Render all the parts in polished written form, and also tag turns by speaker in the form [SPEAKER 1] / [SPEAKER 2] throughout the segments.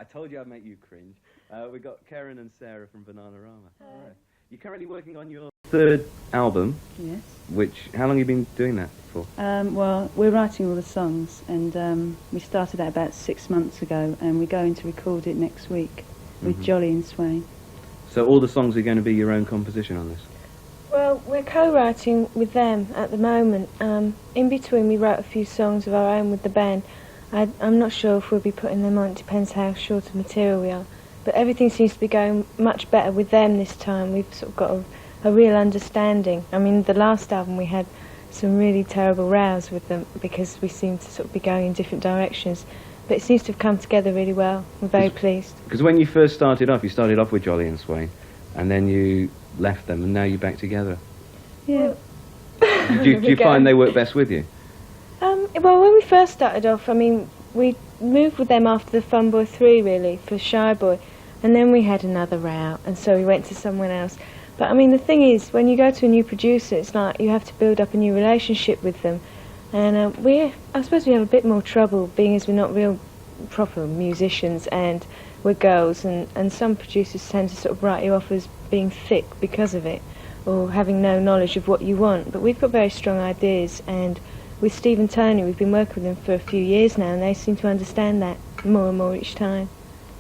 [SPEAKER 1] I told you I'd make you cringe. We got Karen and Sarah from Bananarama. Right. You're currently working on your third album.
[SPEAKER 2] Yes.
[SPEAKER 1] How long have you been doing that for?
[SPEAKER 2] Well, we're writing all the songs, and we started that about 6 months ago, and we're going to record it next week with Jolly and Swain.
[SPEAKER 1] So all the songs are going to be your own composition on this?
[SPEAKER 3] Well, we're co-writing with them at the moment. In between, we wrote a few songs of our own with the band. I'm not sure if we'll be putting them on. It depends how short of material we are. But everything seems to be going much better with them this time. We've sort of got a real understanding. I mean, the last album we had some really terrible rows with them because we seemed to sort of be going in different directions. But it seems to have come together really well. We're very pleased.
[SPEAKER 1] Because when you first started off, you started off with Jolly and Swain, and then you left them, and now you're back together.
[SPEAKER 2] Yeah.
[SPEAKER 1] Do you find they work best with you?
[SPEAKER 3] Well, when we first started off, I mean, we moved with them after the Fun Boy 3, really, for Shy Boy, and then we had another row, and so we went to someone else. But, I mean, the thing is, when you go to a new producer, it's like you have to build up a new relationship with them. And I suppose we have a bit more trouble, being as we're not real proper musicians, and we're girls, and some producers tend to sort of write you off as being thick because of it, or having no knowledge of what you want. But we've got very strong ideas, and with Steve and Tony, we've been working with them for a few years now, and they seem to understand that more and more each time.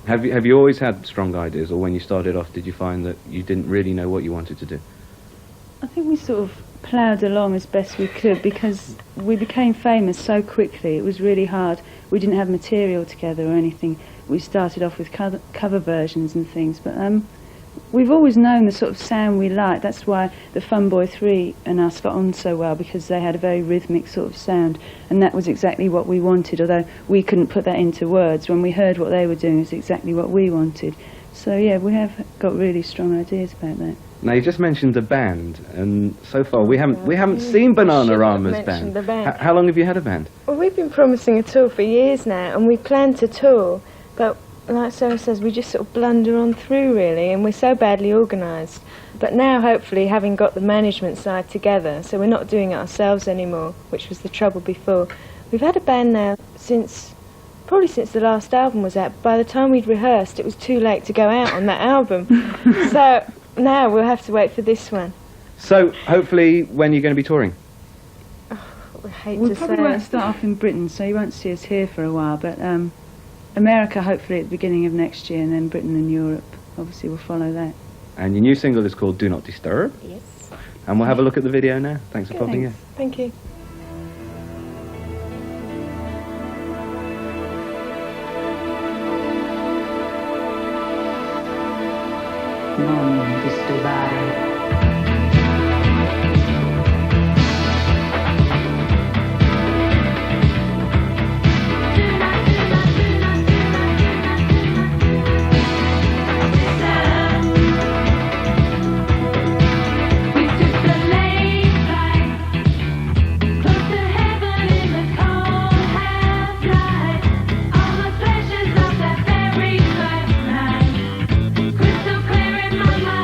[SPEAKER 1] Have you always had strong ideas, or when you started off, did you find that you didn't really know what you wanted to do?
[SPEAKER 2] I think we sort of ploughed along as best we could because we became famous so quickly. It was really hard. We didn't have material together or anything. We started off with cover versions and things, but we've always known the sort of sound we like. That's why the Fun Boy 3 and us got on so well, because they had a very rhythmic sort of sound, and that was exactly what we wanted, although we couldn't put that into words. When we heard what they were doing, it was exactly what we wanted. So yeah, we have got really strong ideas about that.
[SPEAKER 1] Now, you just mentioned the band, and so far we haven't seen Bananarama's band. How long have you had a band?
[SPEAKER 3] Well, we've been promising a tour for years now, and we plan to tour, but like Sarah says, we just sort of blunder on through, really, and we're so badly organised. But now, hopefully, having got the management side together, so we're not doing it ourselves anymore, which was the trouble before. We've had a band now probably since the last album was out. By the time we'd rehearsed, it was too late to go out on that album. So now we'll have to wait for this one.
[SPEAKER 1] So, hopefully, when are you going to be touring?
[SPEAKER 2] We probably won't start off in Britain, so you won't see us here for a while, but America hopefully at the beginning of next year, and then Britain and Europe obviously will follow that.
[SPEAKER 1] And your new single is called Do Not Disturb.
[SPEAKER 3] Yes.
[SPEAKER 1] And we'll have a look at the video now. Thanks for popping in.
[SPEAKER 3] Thank you.
[SPEAKER 4] Non disturbare.
[SPEAKER 5] Crystal clear in my mind.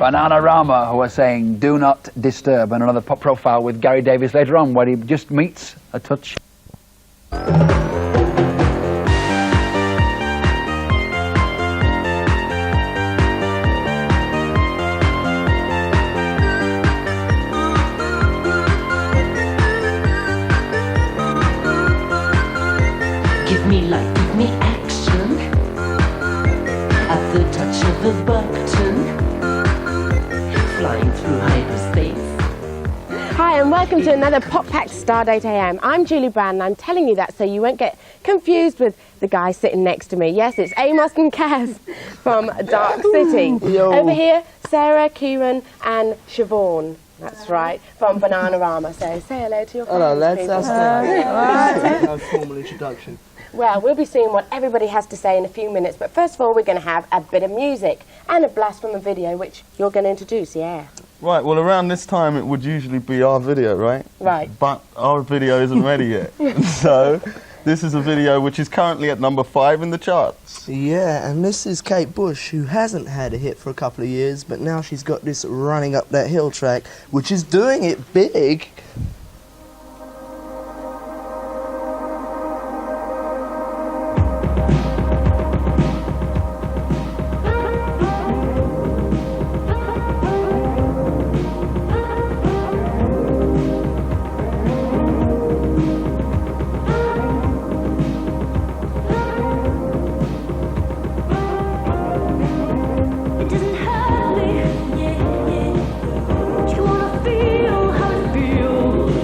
[SPEAKER 5] Bananarama, who are saying "Do Not Disturb," and another pop profile with Gary Davies later on, where he just meets a touch.
[SPEAKER 6] Give me light, give me action. At the touch of a button, flying through hyperspace.
[SPEAKER 7] Hi and welcome to another Pop Pack Stardate AM. I'm Julie Brown and I'm telling you that so you won't get confused with the guy sitting next to me. Yes, it's Amos and Kaz from Dark City.
[SPEAKER 8] Yo.
[SPEAKER 7] Over here, Sarah, Kieran and Siobhan. That's right, from Bananarama. So say hello to your friends.
[SPEAKER 8] Hello lads,
[SPEAKER 7] people.
[SPEAKER 8] that's no formal introduction.
[SPEAKER 7] Well, we'll be seeing what everybody has to say in a few minutes, but first of all we're going to have a bit of music and a blast from a video which you're going to introduce, yeah?
[SPEAKER 9] Right, well around this time it would usually be our video, right?
[SPEAKER 7] Right.
[SPEAKER 9] But our video isn't ready yet. So this is a video which is currently at number 5 in the charts.
[SPEAKER 8] Yeah, and this is Kate Bush, who hasn't had a hit for a couple of years, but now she's got this Running Up That Hill track, which is doing it big.
[SPEAKER 6] You wanna feel how it feels.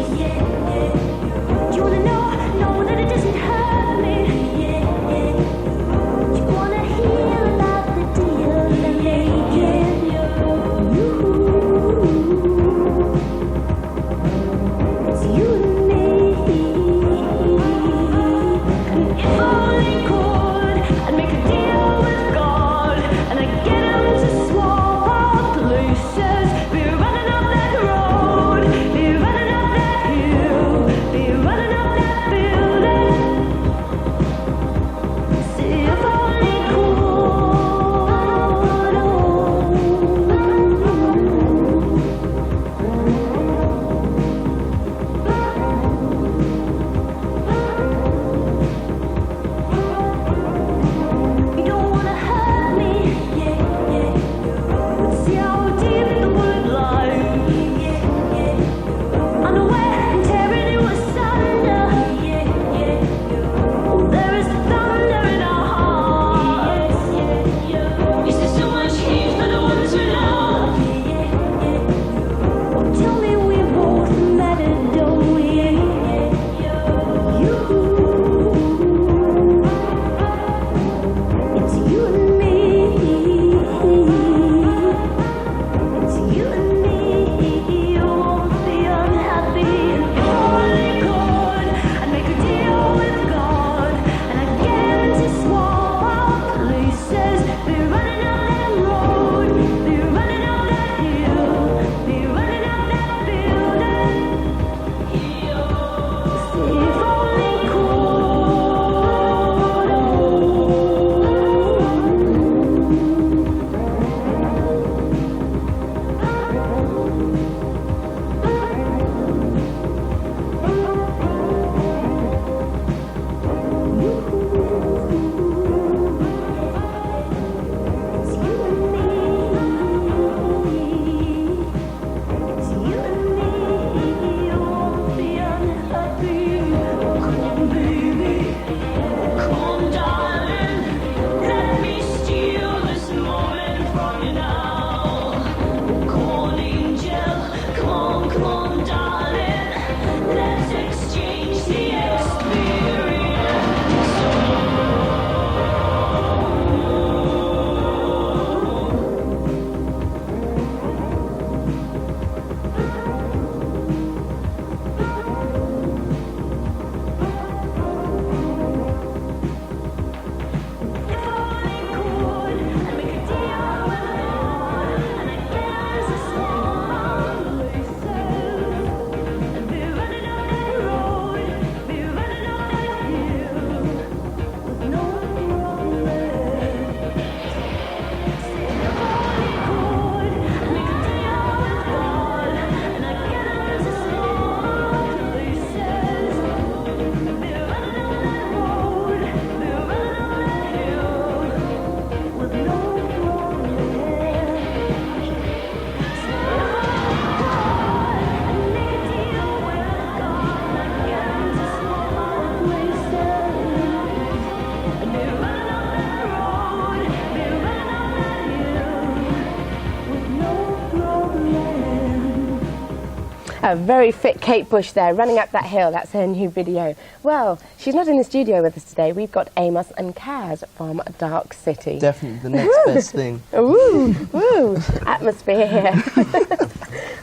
[SPEAKER 7] A very fit Kate Bush there, running up that hill. That's her new video. Well, she's not in the studio with us today. We've got Amos and Kaz from Dark City.
[SPEAKER 8] Definitely the next best thing.
[SPEAKER 7] Ooh, woo, atmosphere here.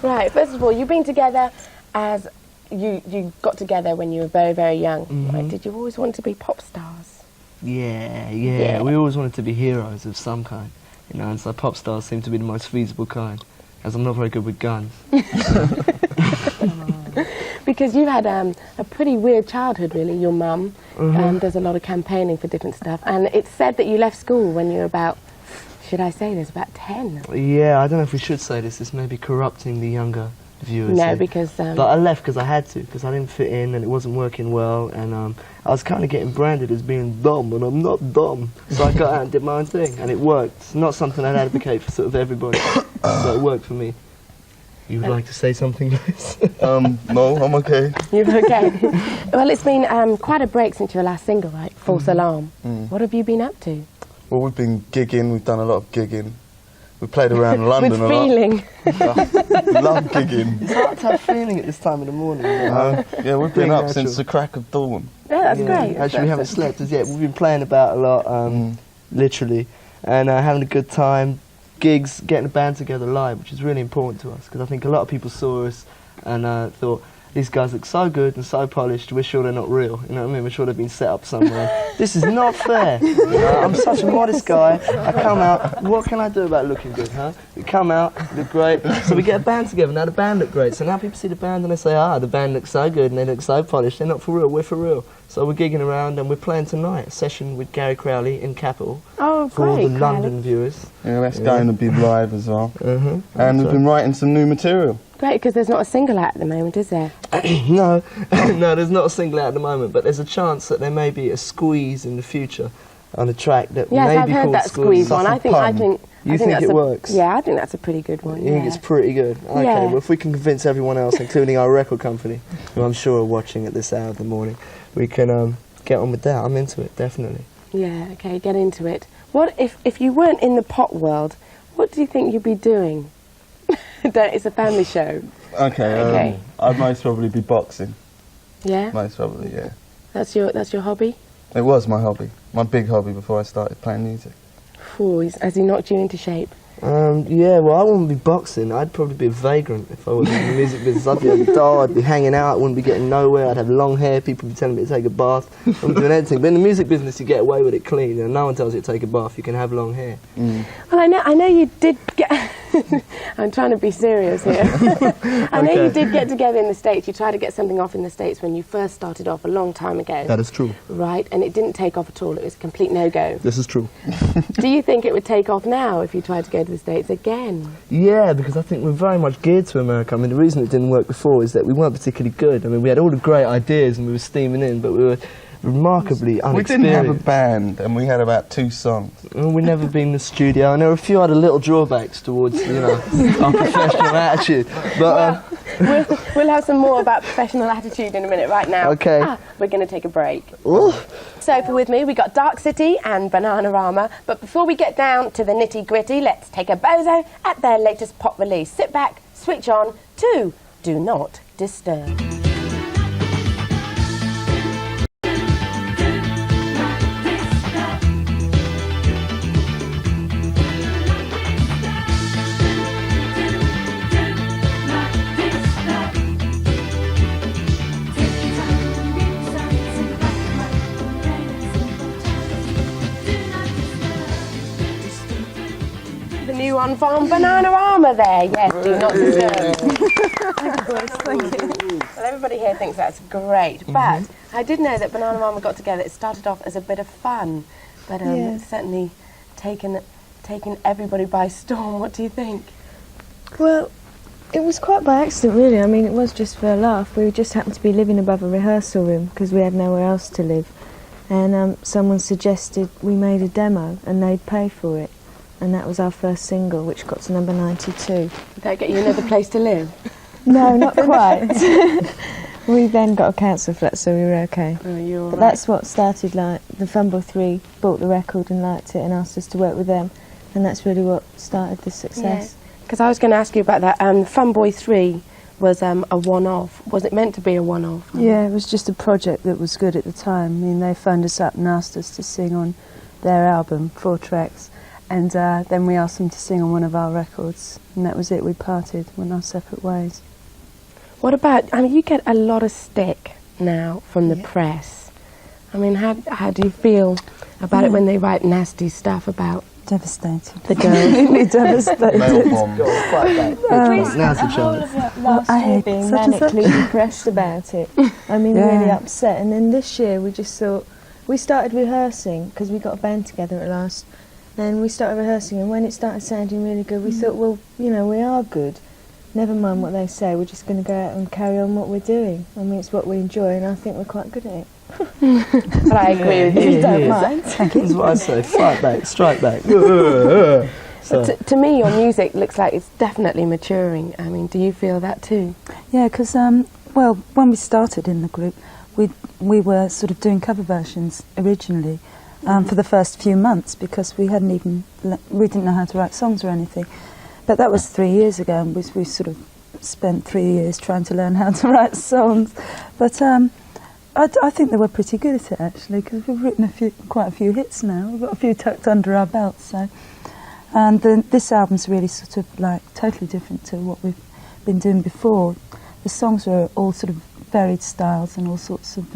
[SPEAKER 7] Right, first of all, you've been together as you got together when you were very, very young. Right? Did you always want to be pop stars?
[SPEAKER 8] Yeah. We always wanted to be heroes of some kind. You know, and so pop stars seem to be the most feasible kind, as I'm not very good with guns.
[SPEAKER 7] Because you had a pretty weird childhood, really. Your mum does a lot of campaigning for different stuff, and it's said that you left school when you were about, should I say this, about 10?
[SPEAKER 8] Yeah, I don't know if we should say this. This may be corrupting the younger viewers.
[SPEAKER 7] No,
[SPEAKER 8] here.
[SPEAKER 7] because...
[SPEAKER 8] but I left because I had to, because I didn't fit in and it wasn't working well, and I was kind of getting branded as being dumb, and I'm not dumb. So I got out and did my own thing, and it worked. It's not something I'd advocate for sort of everybody, but it worked for me. You would like to say something, Lewis?
[SPEAKER 9] No, I'm okay.
[SPEAKER 7] You're okay. Well, it's been quite a break since your last single, right? False Alarm. What have you been up to?
[SPEAKER 9] Well, we've been gigging. We've done a lot of gigging. We played around London
[SPEAKER 7] With
[SPEAKER 9] a
[SPEAKER 7] feeling.
[SPEAKER 9] lot. Love gigging.
[SPEAKER 8] It's hard to have feeling at this time of the morning.
[SPEAKER 9] Yeah, we've been
[SPEAKER 8] Being
[SPEAKER 9] up
[SPEAKER 8] natural.
[SPEAKER 9] since the crack of dawn.
[SPEAKER 7] Yeah, that's great.
[SPEAKER 8] Actually, we haven't slept as yet. We've been playing about a lot, literally, and having a good time. Gigs, getting a band together live, which is really important to us, because I think a lot of people saw us and thought, these guys look so good and so polished, we're sure they're not real. You know what I mean? We're sure they've been set up somewhere. This is not fair. You know, I'm such a modest guy. I come out, what can I do about looking good, huh? We come out, look great, so we get a band together. Now the band look great, so now people see the band and they say, the band looks so good and they look so polished. They're not for real, we're for real. So we're gigging around and we're playing tonight, a session with Gary Crowley in Capitol.
[SPEAKER 7] Oh,
[SPEAKER 8] for all
[SPEAKER 7] great,
[SPEAKER 8] the London viewers.
[SPEAKER 9] Yeah, that's going to be live as well. And we've been writing some new material.
[SPEAKER 7] Great, because there's not a single out at the moment, is there?
[SPEAKER 8] No, no, there's not a single out at the moment, but there's a chance that there may be a squeeze in the future on a track that
[SPEAKER 7] Yes,
[SPEAKER 8] may
[SPEAKER 7] I've
[SPEAKER 8] be
[SPEAKER 7] heard
[SPEAKER 8] called
[SPEAKER 7] that squeeze one. I think
[SPEAKER 8] You think
[SPEAKER 7] that's
[SPEAKER 8] it works?
[SPEAKER 7] Yeah, I think that's a pretty good one.
[SPEAKER 8] You think it's pretty good? Okay,
[SPEAKER 7] Yeah.
[SPEAKER 8] well if we can convince everyone else, including our record company, who I'm sure are watching at this hour of the morning, we can get on with that. I'm into it, definitely.
[SPEAKER 7] Yeah, okay, get into it. What if you weren't in the pop world, what do you think you'd be doing? It's a family show.
[SPEAKER 9] Okay, I'd most probably be boxing.
[SPEAKER 7] Yeah?
[SPEAKER 9] Most probably, yeah.
[SPEAKER 7] That's your hobby?
[SPEAKER 9] It was my hobby, my big hobby before I started playing music.
[SPEAKER 7] Ooh, has he knocked you into shape?
[SPEAKER 8] Yeah, well, I wouldn't be boxing. I'd probably be a vagrant if I was in the music business. I'd be a doll, I'd be hanging out, I wouldn't be getting nowhere. I'd have long hair, people would be telling me to take a bath. I wouldn't be doing anything. But in the music business, you get away with it clean. You know, no one tells you to take a bath. You can have long hair.
[SPEAKER 7] Well, I know you did get... I'm trying to be serious here. I know you did get together in the States. You tried to get something off in the States when you first started off a long time ago.
[SPEAKER 8] That is true.
[SPEAKER 7] Right, and it didn't take off at all. It was a complete no-go.
[SPEAKER 8] This is true.
[SPEAKER 7] Do you think it would take off now if you tried to go to the States again?
[SPEAKER 8] Yeah, because I think we're very much geared to America. I mean, the reason it didn't work before is that we weren't particularly good. I mean, we had all the great ideas and we were steaming in, but we were remarkably
[SPEAKER 9] We
[SPEAKER 8] unexperienced.
[SPEAKER 9] didn't have a band and we had about 2 songs.
[SPEAKER 8] Well, we'd never been in the studio, and there were a few other little drawbacks towards, you know, our professional attitude. But
[SPEAKER 7] We'll have some more about professional attitude in a minute. Right now,
[SPEAKER 8] Okay.
[SPEAKER 7] We're going to take a break.
[SPEAKER 8] ooh,
[SPEAKER 7] Sophie with me, we got Dark City and Bananarama, but before we get down to the nitty-gritty, let's take a bozo at their latest pop release. Sit back, switch on to Do Not Disturb. The new one from Bananarama there, yes, Do Not Disturb. Thank you. Well, everybody here thinks that's great, but I did know that Bananarama got together. It started off as a bit of fun, but it's certainly taken everybody by storm. What do you think?
[SPEAKER 3] Well, it was quite by accident, really. I mean, it was just for a laugh. We just happened to be living above a rehearsal room because we had nowhere else to live. And someone suggested we made a demo and they'd pay for it. And that was our first single, which got to number 92.
[SPEAKER 7] Did that get you another place to live?
[SPEAKER 3] No, not quite. We then got a council flat, so we were okay.
[SPEAKER 7] Oh, you're
[SPEAKER 3] But that's what started, like, the Fumble 3 bought the record and liked it and asked us to work with them. And that's really what started the success.
[SPEAKER 7] Because I was going to ask you about that. Funboy 3 was a one-off. Was it meant to be a one-off?
[SPEAKER 2] Yeah, it was just a project that was good at the time. I mean, they phoned us up and asked us to sing on their album, 4 tracks, and then we asked them to sing on one of our records, and that was it. We parted, went our separate ways.
[SPEAKER 7] What about, I mean, you get a lot of stick now from the press. I mean, how do you feel about it when they write nasty stuff about
[SPEAKER 2] Devastated.
[SPEAKER 7] the girls?
[SPEAKER 2] Completely devastated.
[SPEAKER 9] Mail bomb.
[SPEAKER 8] Now's the chance.
[SPEAKER 3] Last
[SPEAKER 2] I
[SPEAKER 3] year
[SPEAKER 2] hate
[SPEAKER 3] being
[SPEAKER 2] such and such.
[SPEAKER 3] manically depressed about it. I mean,
[SPEAKER 2] Yeah.
[SPEAKER 3] really upset. And then this year we just thought, we started rehearsing, because we got a band together at last, and we started rehearsing, and when it started sounding really good, we thought, well, you know, we are good. Never mind what they say, we're just going to go out and carry on what we're doing. I mean, it's what we enjoy, and I think we're quite good at it.
[SPEAKER 7] But I agree with you.
[SPEAKER 3] Don't mind.
[SPEAKER 8] That's what I say. Fight back, strike back. So,
[SPEAKER 7] To me, your music looks like it's definitely maturing. I mean, do you feel that too?
[SPEAKER 2] Yeah, because, well, when we started in the group, we were sort of doing cover versions originally for the first few months, because we hadn't even, we didn't know how to write songs or anything. But that was 3 years ago, and we sort of spent 3 years trying to learn how to write songs. But I think they were pretty good at it, actually, because we've written quite a few hits now. We've got a few tucked under our belts, so. And this album's really sort of like totally different to what we've been doing before. The songs are all sort of varied styles and all sorts of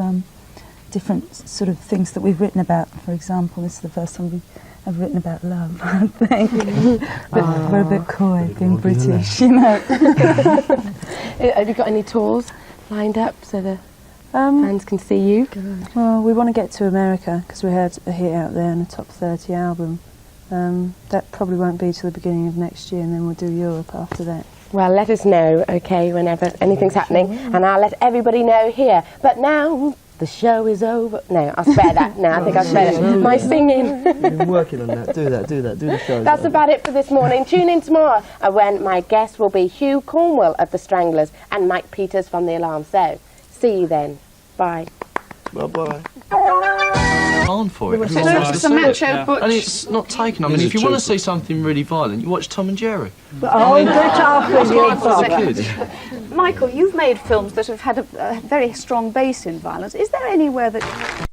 [SPEAKER 2] different sort of things that we've written about. For example, this is the first time I've written about love, I think. But we're a bit coy, being British, you know.
[SPEAKER 7] Have you got any tours lined up so the fans can see you?
[SPEAKER 2] Well, we want to get to America, because we had a hit out there and a top 30 album. That probably won't be till the beginning of next year, and then we'll do Europe after that.
[SPEAKER 7] Well, let us know, okay, whenever anything's happening, and I'll let everybody know here. But now, the show is over. No, I'll spare that. No, I think I'll spare that. My singing.
[SPEAKER 8] you've been working on that. Do that. Do the show.
[SPEAKER 7] That's about it for this morning. Tune in tomorrow when my guest will be Hugh Cornwell of the Stranglers and Mike Peters from the Alarm. So, see you then. Bye.
[SPEAKER 8] Bye-bye.
[SPEAKER 10] On for it.
[SPEAKER 11] It's a macho butch.
[SPEAKER 10] And it's not taken. I mean, if you want to see something really violent, you watch Tom and Jerry.
[SPEAKER 11] Oh, get off with you,
[SPEAKER 10] As a kid.
[SPEAKER 11] Michael, you've made films that have had a very strong base in violence. Is there anywhere that